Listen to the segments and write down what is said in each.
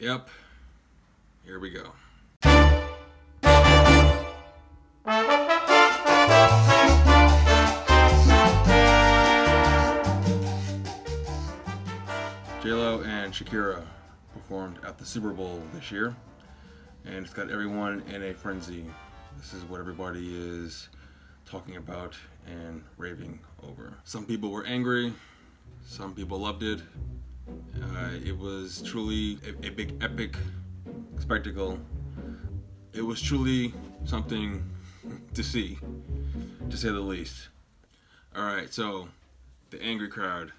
Yep, here we go. JLo and Shakira performed at the Superbowl this year, and it's got everyone in a frenzy. This is what everybody is talking about and raving over. Some people were angry, some people loved it. It was truly a big epic spectacle. It was truly something to see, to say the least. Alright, so the angry crowd.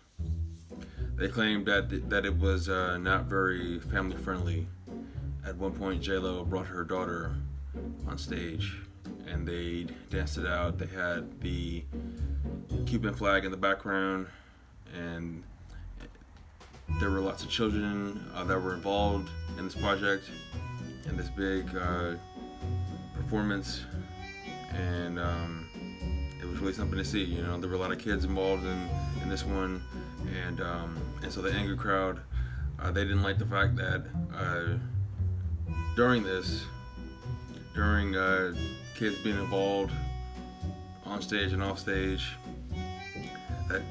They claimed that it was not very family friendly. At one point, JLo brought her daughter on stage and they danced it out. They had the Cuban flag in the background, and there were lots of children that were involved in this project, in this big performance, and it was really something to see. You know, there were a lot of kids involved in this one, and so the angry crowd, they didn't like the fact that during kids being involved on stage and off stage,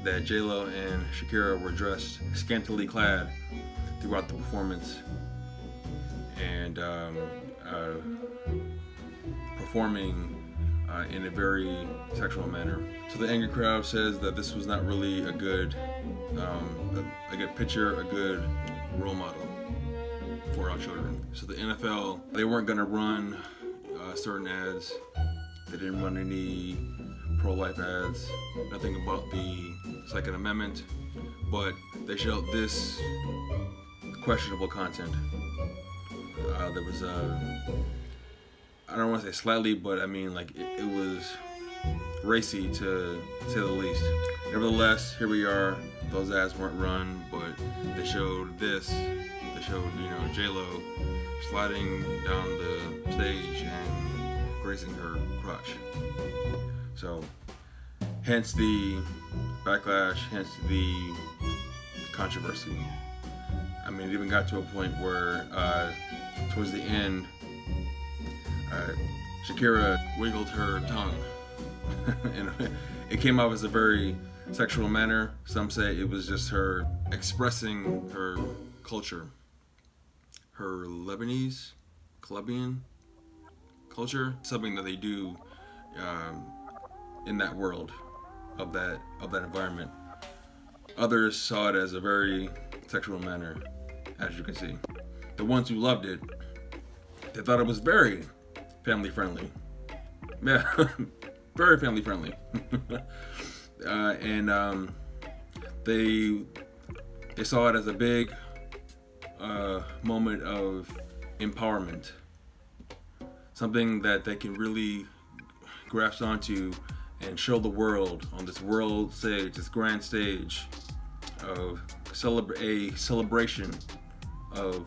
that JLo and Shakira were dressed scantily clad throughout the performance and performing in a very sexual manner. So the angry crowd says that this was not really a good picture, a good role model for our children. So the NFL, they weren't going to run certain ads. They didn't run any pro-life ads, nothing about the Second Amendment, but they showed this questionable content. There was I don't want to say slightly, but I mean, like, it was racy, to say the least. Nevertheless, here we are. Those ads weren't run, but they showed this. They showed, JLo sliding down the stage and grazing her crotch. So, hence the backlash, hence the controversy. I mean, it even got to a point where, towards the end, Shakira wiggled her tongue. And it came out as a very sexual manner. Some say it was just her expressing her culture, her Lebanese, Colombian culture, something that they do in that world, of that environment. Others saw it as a very sexual manner, as you can see. The ones who loved it, they thought it was very family friendly. Yeah, very family friendly. And they saw it as a big moment of empowerment, something that they can really grasp onto and show the world on this world stage, this grand stage of a celebration of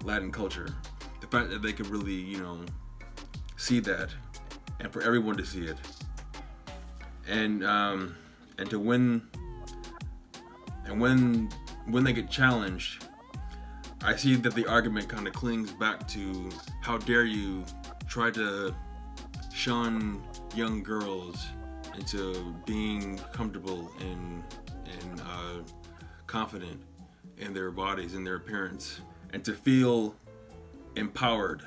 Latin culture. The fact that they could really, see that, and for everyone to see it, and to win, and when they get challenged, I see that the argument kind of clings back to, how dare you try to shun young girls into being comfortable and confident in their bodies and their appearance, and to feel empowered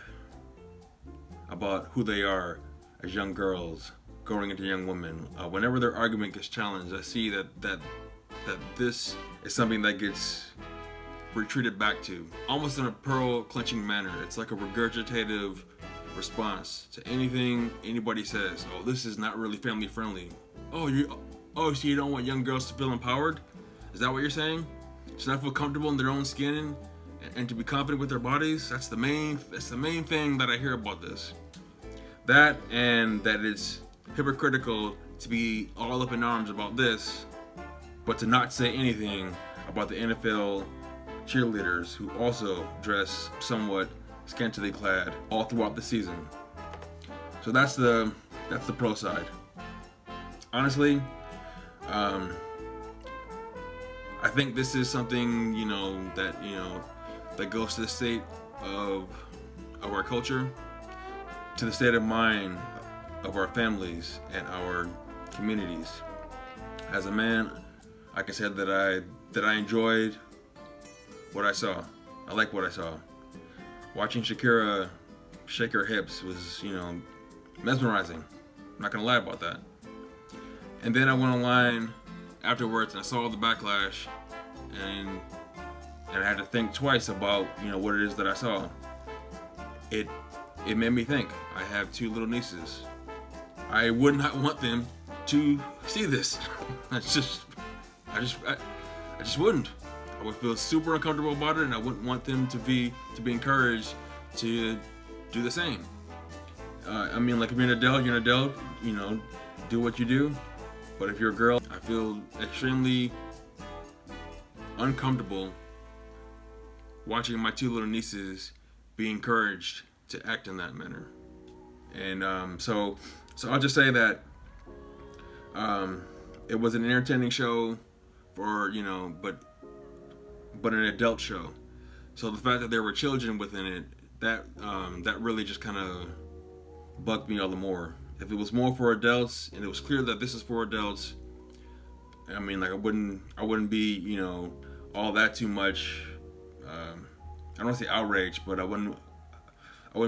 about who they are as young girls growing into young women. Whenever their argument gets challenged, I see that this is something that gets retreated back to, almost in a pearl clenching manner. It's like a regurgitative response to anything anybody says. Oh, this is not really family friendly. So you don't want young girls to feel empowered? Is that what you're saying? Should not feel comfortable in their own skin and to be confident with their bodies? That's the main thing that I hear about this. That, and that it's hypocritical to be all up in arms about this, but to not say anything about the NFL cheerleaders who also dress somewhat scantily clad all throughout the season. So that's the pro side. Honestly, I think this is something, that that goes to the state of our culture, to the state of mind of our families and our communities. As a man, I can say that I enjoyed what I saw. I like what I saw. Watching Shakira shake her hips was, mesmerizing. I'm not gonna lie about that. And then I went online afterwards and I saw the backlash, and I had to think twice about, what it is that I saw. It made me think. I have 2 little nieces. I would not want them to see this. I just wouldn't. I would feel super uncomfortable about it, and I wouldn't want them to be encouraged to do the same. If you're an adult, do what you do. But if you're a girl, I feel extremely uncomfortable watching my 2 little nieces be encouraged to act in that manner. And so I'll just say that it was an entertaining show for, but an adult show. So the fact that there were children within it, that really just kind of bugged me all the more. If it was more for adults and it was clear that this is for adults, I wouldn't be, all that too much. I don't want to say outraged, but I wouldn't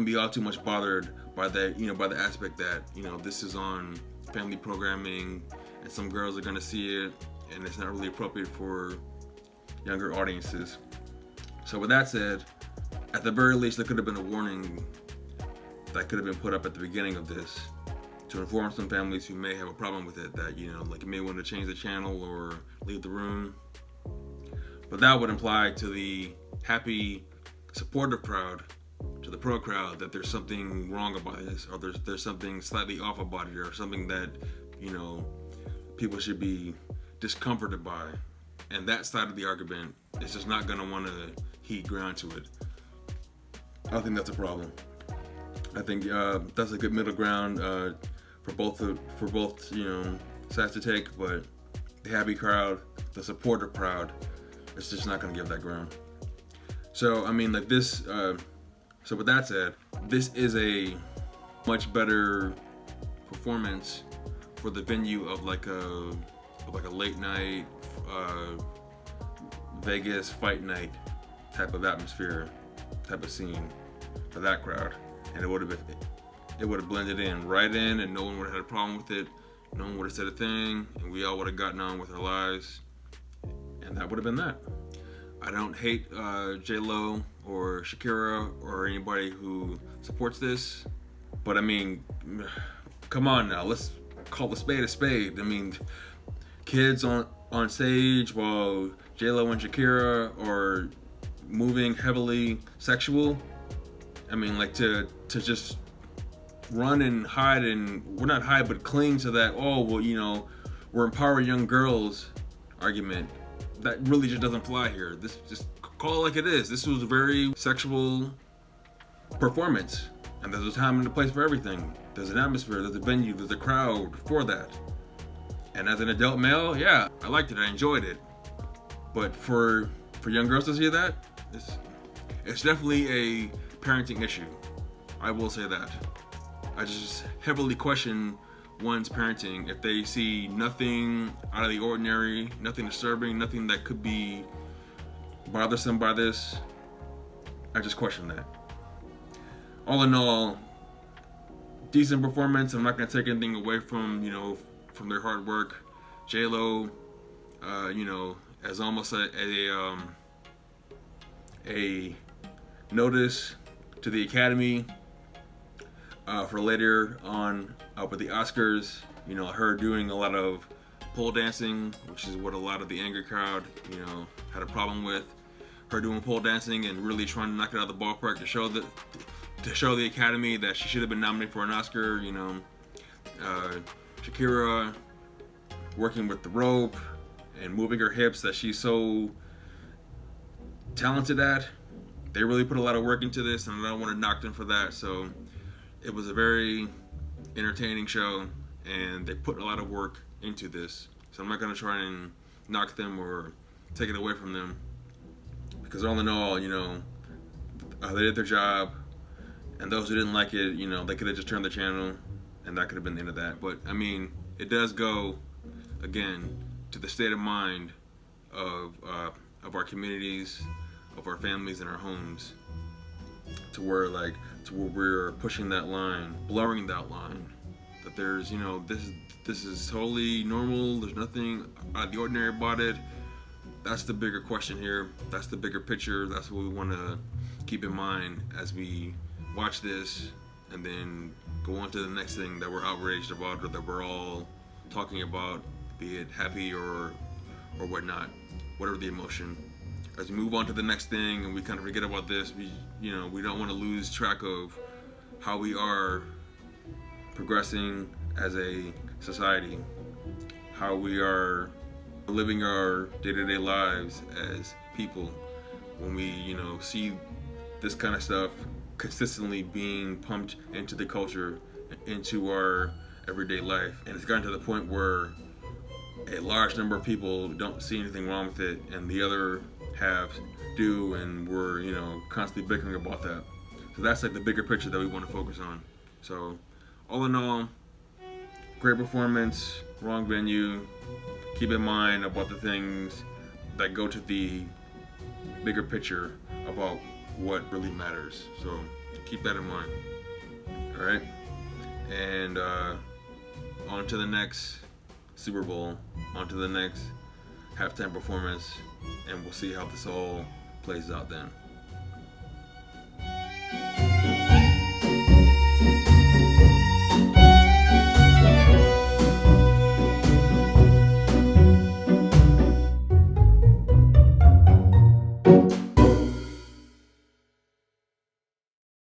be all too much bothered by that, by the aspect that, this is on family programming and some girls are gonna see it and it's not really appropriate for younger audiences. So with that said, at the very least, there could have been a warning that could have been put up at the beginning of this to inform some families who may have a problem with it that, you may want to change the channel or leave the room. But that would imply to the happy, supportive crowd, to the pro crowd, that there's something wrong about this, or there's something slightly off about it, or something that, people should be discomforted by. And that side of the argument is just not going to want to heed ground to it. I think that's a problem. I think that's a good middle ground for both sides to take. But the happy crowd, the supportive crowd, is just not going to give that ground. So this. So with that said, this is a much better performance for the venue of like a late night Vegas fight night type of atmosphere, type of scene for that crowd, and it would have blended in right in, and no one would have had a problem with it. No one would have said a thing, and we all would have gotten on with our lives, and that would have been that. I don't hate JLo or Shakira or anybody who supports this, but come on now, let's call a spade a spade. Kids on stage while JLo and Shakira are moving heavily sexual. To just run and hide, and well, not hide, but cling to that, we're empowering young girls argument. That really just doesn't fly here. This, just call it like it is. This was a very sexual performance, and there's a time and a place for everything. There's an atmosphere, there's a venue, there's a crowd for that. And as an adult male, yeah, I liked it, I enjoyed it. But for young girls to see that, it's definitely a parenting issue. I will say that. I just heavily question one's parenting if they see nothing out of the ordinary, nothing disturbing, nothing that could be bothersome by this. I just question that. All in all, decent performance. I'm not going to take anything away from their hard work. JLo, as almost a notice to the Academy for later on with the Oscars. Her doing a lot of pole dancing, which is what a lot of the angry crowd, had a problem with. Her doing pole dancing and really trying to knock it out of the ballpark to show the Academy that she should have been nominated for an Oscar. Shakira working with the rope and moving her hips that she's so talented at. They really put a lot of work into this, and I don't want to knock them for that. So it was a very entertaining show, and they put a lot of work into this. So I'm not going to try and knock them or take it away from them, because all in all, They did their job, and those who didn't like it, they could have just turned the channel, and that could have been the end of that. But I mean, it does go again to the state of mind of our communities, of our families, and our homes, to where we're pushing that line, blurring that line. That there's this is totally normal. There's nothing out of the ordinary about it. That's the bigger question here. That's the bigger picture. That's what we want to keep in mind as we watch this, and then go on to the next thing that we're outraged about, or that we're all talking about, be it happy or whatnot, whatever the emotion. As we move on to the next thing and we kind of forget about this, we don't want to lose track of how we are progressing as a society, how we are living our day-to-day lives as people. When we see this kind of stuff consistently being pumped into the culture, into our everyday life, and it's gotten to the point where a large number of people don't see anything wrong with it, and the other half do, and we're constantly bickering about that. So that's like the bigger picture that we want to focus on. So all in all, great performance, wrong venue. Keep in mind about the things that go to the bigger picture about what really matters. So keep that in mind. All right, and on to the next Super Bowl, on to the next halftime performance, and we'll see how this all plays out then.